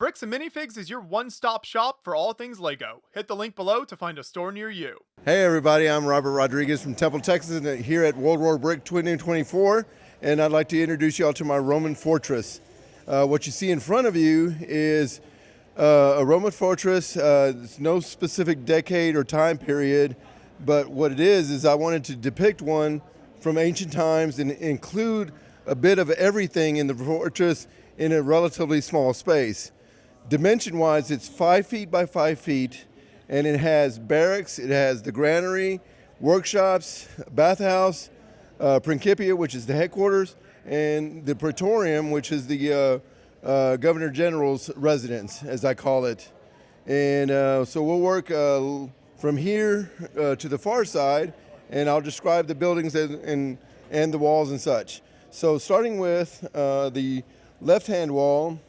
Bricks and Minifigs is your one-stop shop for all things LEGO. Hit the link below to find a store near you. Hey everybody, I'm Robert Rodriguez from Temple, Texas, and here at World War Brick 2024, and I'd like to introduce you all to my Roman fortress. What you see in front of you is a Roman fortress. It's no specific decade or time period, but what it is I wanted to depict one from ancient times and include a bit of everything in the fortress in a relatively small space. Dimension-wise, it's 5 feet by 5 feet, and it has barracks, it has the granary, workshops, bathhouse, Principia, which is the headquarters, and the Praetorium, which is the Governor General's residence, as I call it. And so we'll work from here to the far side, and I'll describe the buildings and the walls and such. So starting with the left-hand wall,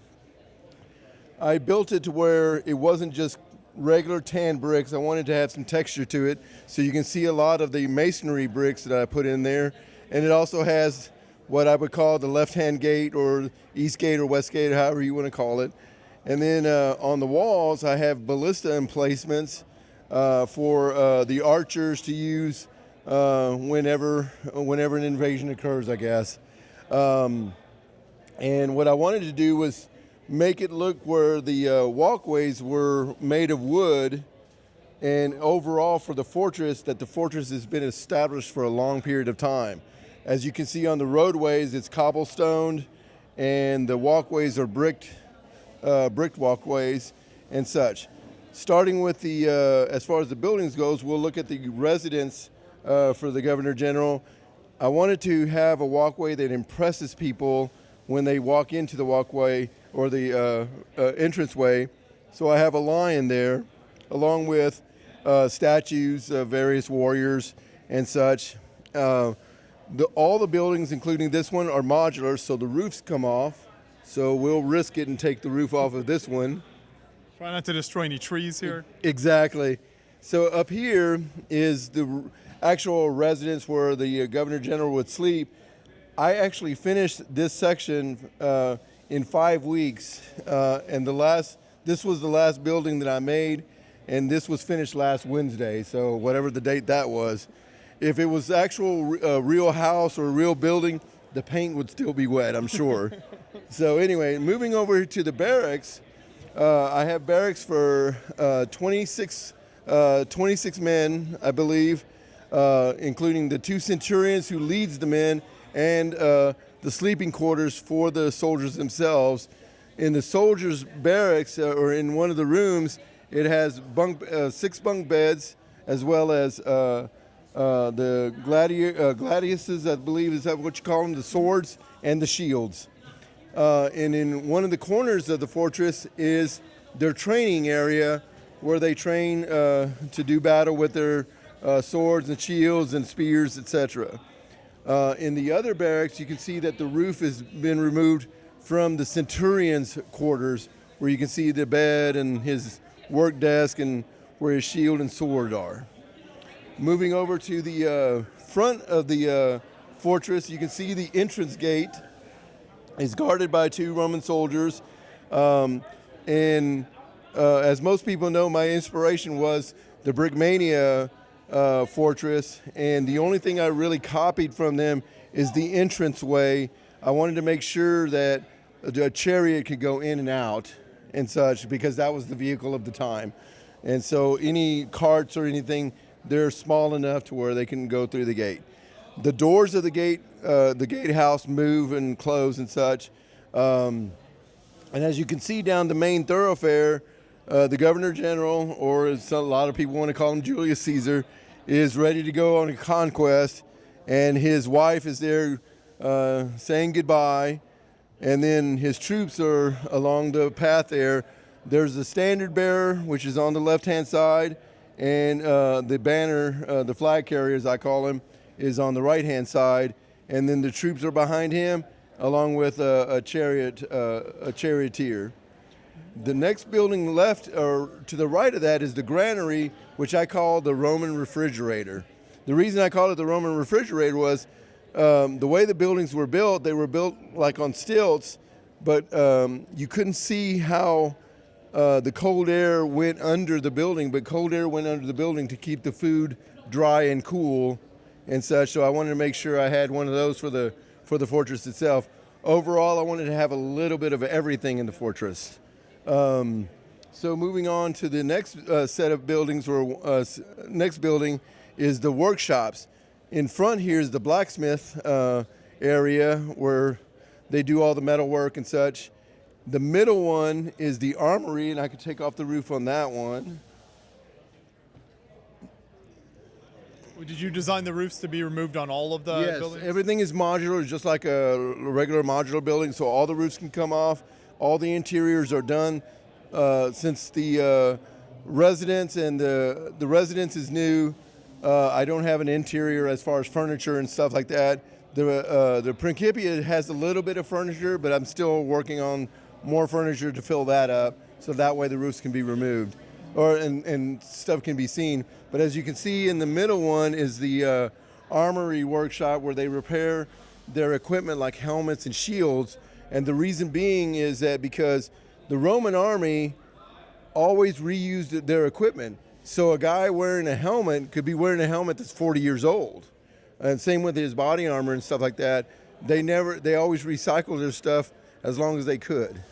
I built it to where it wasn't just regular tan bricks. I wanted to have some texture to it, so you can see a lot of the masonry bricks that I put in there. And it also has what I would call the left-hand gate, or east gate, or west gate, or however you want to call it. And then on the walls, I have ballista emplacements for the archers to use whenever an invasion occurs, I guess. And what I wanted to do was make it look where the walkways were made of wood, and overall for the fortress, that the fortress has been established for a long period of time. As you can see on the roadways, it's cobblestoned, and the walkways are bricked walkways and such. Starting with the, as far as the buildings goes, we'll look at the residence for the Governor General. I wanted to have a walkway that impresses people when they walk into the walkway or the entranceway. So I have a lion there, along with statues of various warriors and such. All the buildings, including this one, are modular, so the roofs come off. So we'll risk it and take the roof off of this one. Try not to destroy any trees here. Exactly. So up here is the actual residence where the Governor General would sleep. I actually finished this section in 5 weeks, and this was the last building that I made, and this was finished last Wednesday, so whatever the date that was. If it was actual real house or a real building, the paint would still be wet, I'm sure. So anyway, moving over to the barracks, I have barracks for 26 men, I believe, including the 2 centurions who leads the men, and the sleeping quarters for the soldiers themselves. In the soldiers' barracks, or in one of the rooms, it has 6 bunk beds, as well as the gladiuses, I believe, is that what you call them, the swords and the shields. And in one of the corners of the fortress is their training area, where they train to do battle with their swords and shields and spears, etc. In the other barracks, you can see that the roof has been removed from the centurion's quarters, where you can see the bed and his work desk and where his shield and sword are. Moving over to the front of the fortress, you can see the entrance gate is guarded by 2 Roman soldiers. And as most people know, my inspiration was the Brickmania fortress, and the only thing I really copied from them is the entranceway. I wanted to make sure that a chariot could go in and out and such, because that was the vehicle of the time. And so any carts or anything, they're small enough to where they can go through the gate. The doors of the gatehouse move and close and such. And as you can see down the main thoroughfare, the Governor General, or as a lot of people want to call him, Julius Caesar, is ready to go on a conquest, and his wife is there saying goodbye, and then his troops are along the path there. There's the standard bearer, which is on the left-hand side, and the banner, the flag carrier, as I call him, is on the right-hand side, and then the troops are behind him, along with a charioteer. The next building left, or to the right of that, is the granary, which I call the Roman refrigerator. The reason I call it the Roman refrigerator was the way the buildings were built. They were built like on stilts, but you couldn't see how the cold air went under the building, but cold air went under the building to keep the food dry and cool and such. So I wanted to make sure I had one of those for the fortress itself. Overall, I wanted to have a little bit of everything in the fortress. So moving on to the next set of buildings, or next building is the workshops. In front here is the blacksmith area where they do all the metal work and such. The middle one is the armory, and I could take off the roof on that one. Did you design the roofs to be removed on all of the Yes, buildings? everything is modular, just like a regular modular building, so all the roofs can come off. All the interiors are done. Since the residence and the residence is new, I don't have an interior as far as furniture and stuff like that. The Principia has a little bit of furniture, but I'm still working on more furniture to fill that up, so that way the roofs can be removed, and stuff can be seen. But as you can see, in the middle one is the armory workshop where they repair their equipment like helmets and shields. And the reason being is that because the Roman army always reused their equipment. So a guy wearing a helmet could be wearing a helmet that's 40 years old. And same with his body armor and stuff like that. They always recycled their stuff as long as they could.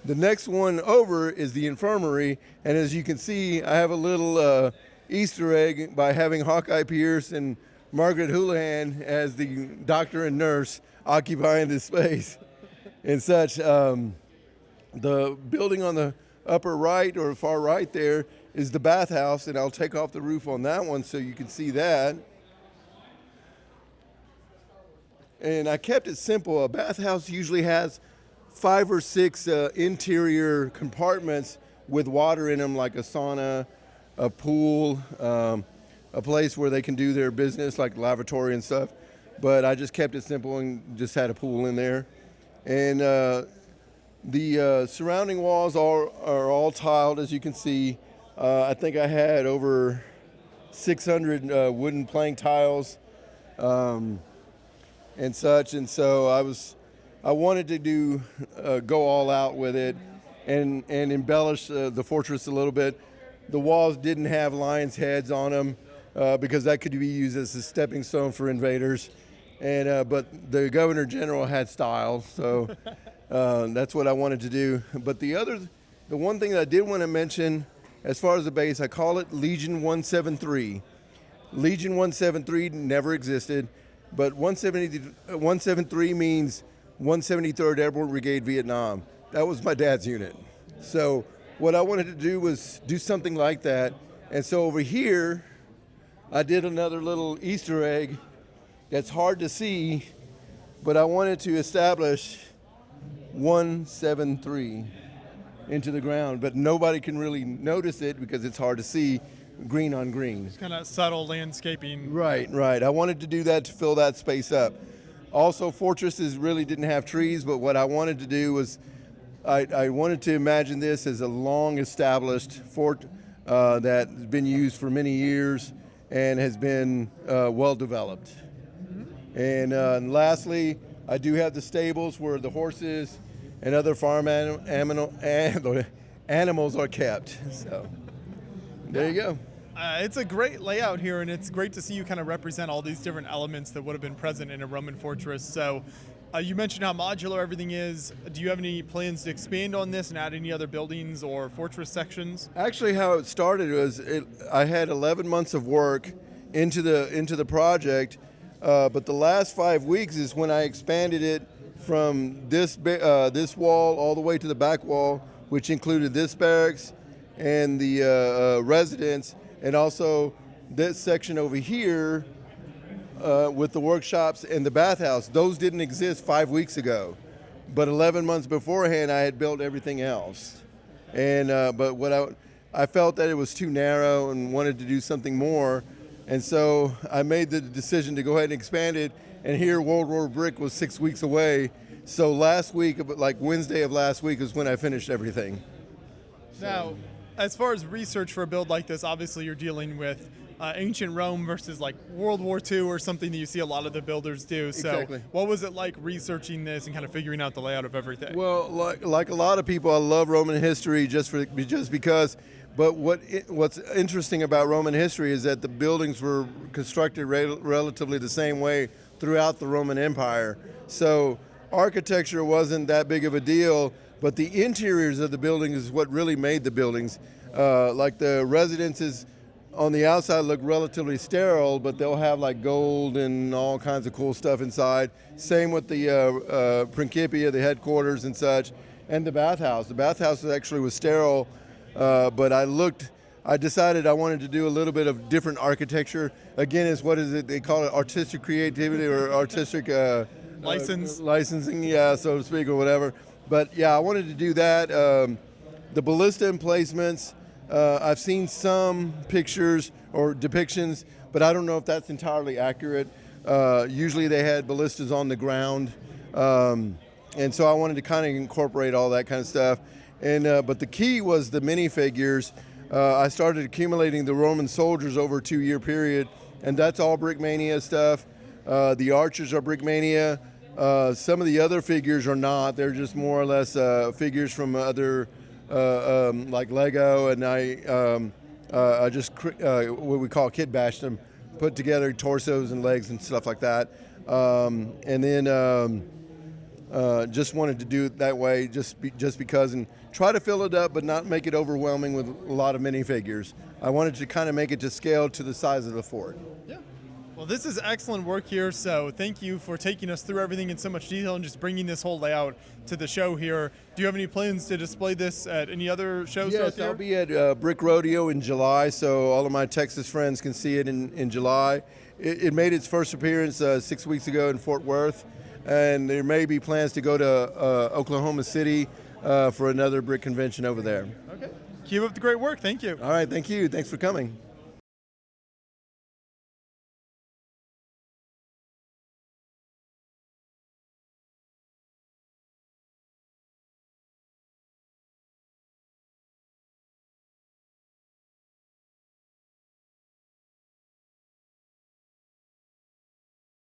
The next one over is the infirmary, and as you can see, I have a little Easter egg by having Hawkeye Pierce and Margaret Houlihan as the doctor and nurse occupying this space and such. The building on the upper right or far right there is the bathhouse, and I'll take off the roof on that one so you can see that. And I kept it simple. A bathhouse usually has 5 or 6 interior compartments with water in them, like a sauna, a pool, a place where they can do their business, like lavatory and stuff. But I just kept it simple and just had a pool in there. And the surrounding walls are all tiled, as you can see. I think I had over 600 wooden plank tiles and such. And so I wanted to go all out with it and embellish the fortress a little bit. The walls didn't have lions' heads on them because that could be used as a stepping stone for invaders. And but the Governor General had style, so that's what I wanted to do. But the one thing that I did want to mention, as far as the base, I call it Legion 173. Legion 173 never existed, but 173 means 173rd Airborne Brigade Vietnam. That was my dad's unit. So what I wanted to do was do something like that. And so over here, I did another little Easter egg that's hard to see, but I wanted to establish 173 into the ground, but nobody can really notice it because it's hard to see green on green. It's kind of subtle landscaping. Right. I wanted to do that to fill that space up. Also, fortresses really didn't have trees, but what I wanted to do was I wanted to imagine this as a long-established fort that's been used for many years and has been well-developed. And lastly, I do have the stables where the horses and other farm animals are kept. So there you go. It's a great layout here, and it's great to see you kind of represent all these different elements that would have been present in a Roman fortress. So you mentioned how modular everything is. Do you have any plans to expand on this and add any other buildings or fortress sections? Actually, how it started was I had 11 months of work into the project, but the last 5 weeks is when I expanded it from this wall all the way to the back wall, which included this barracks and the residence, and also this section over here with the workshops and the bathhouse. Those didn't exist 5 weeks ago, but 11 months beforehand I had built everything else. And but what I felt that it was too narrow and wanted to do something more, and so I made the decision to go ahead and expand it. And here World War Brick was 6 weeks away, so last week, like Wednesday of last week, is when I finished everything. Now, as far as research for a build like this, obviously you're dealing with ancient Rome versus like World War II or something that you see a lot of the builders do. So Exactly. what was it like researching this and kind of figuring out the layout of everything? Well, like a lot of people, I love Roman history just because. But what's interesting about Roman history is that the buildings were constructed relatively the same way throughout the Roman Empire. So architecture wasn't that big of a deal, but the interiors of the buildings is what really made the buildings. Like the residences on the outside look relatively sterile, but they'll have like gold and all kinds of cool stuff inside. Same with the Principia, the headquarters and such, and the bathhouse. The bathhouse actually was sterile, but I decided I wanted to do a little bit of different architecture. Again, it's what is it? They call it artistic creativity or artistic licensing, yeah, so to speak, or whatever. But yeah, I wanted to do that. The ballista emplacements. I've seen some pictures or depictions, but I don't know if that's entirely accurate. Usually they had ballistas on the ground, and so I wanted to kind of incorporate all that kind of stuff. But the key was the minifigures. I started accumulating the Roman soldiers over a 2-year period, and that's all Brickmania stuff. The archers are Brickmania. Some of the other figures are not. They're just more or less figures from other like Lego, and I just what we call kit bashed them, put together torsos and legs and stuff like that, and then just wanted to do it that way, just because, and try to fill it up, but not make it overwhelming with a lot of minifigures. I wanted to kind of make it to scale to the size of the fort. Yeah. Well, this is excellent work here, so thank you for taking us through everything in so much detail and just bringing this whole layout to the show here. Do you have any plans to display this at any other shows throughout the year? I'll be at Brick Rodeo in July, so all of my Texas friends can see it in July. It made its first appearance 6 weeks ago in Fort Worth, and there may be plans to go to Oklahoma City for another brick convention over there. Okay. Keep up the great work. Thank you. All right, thank you. Thanks for coming.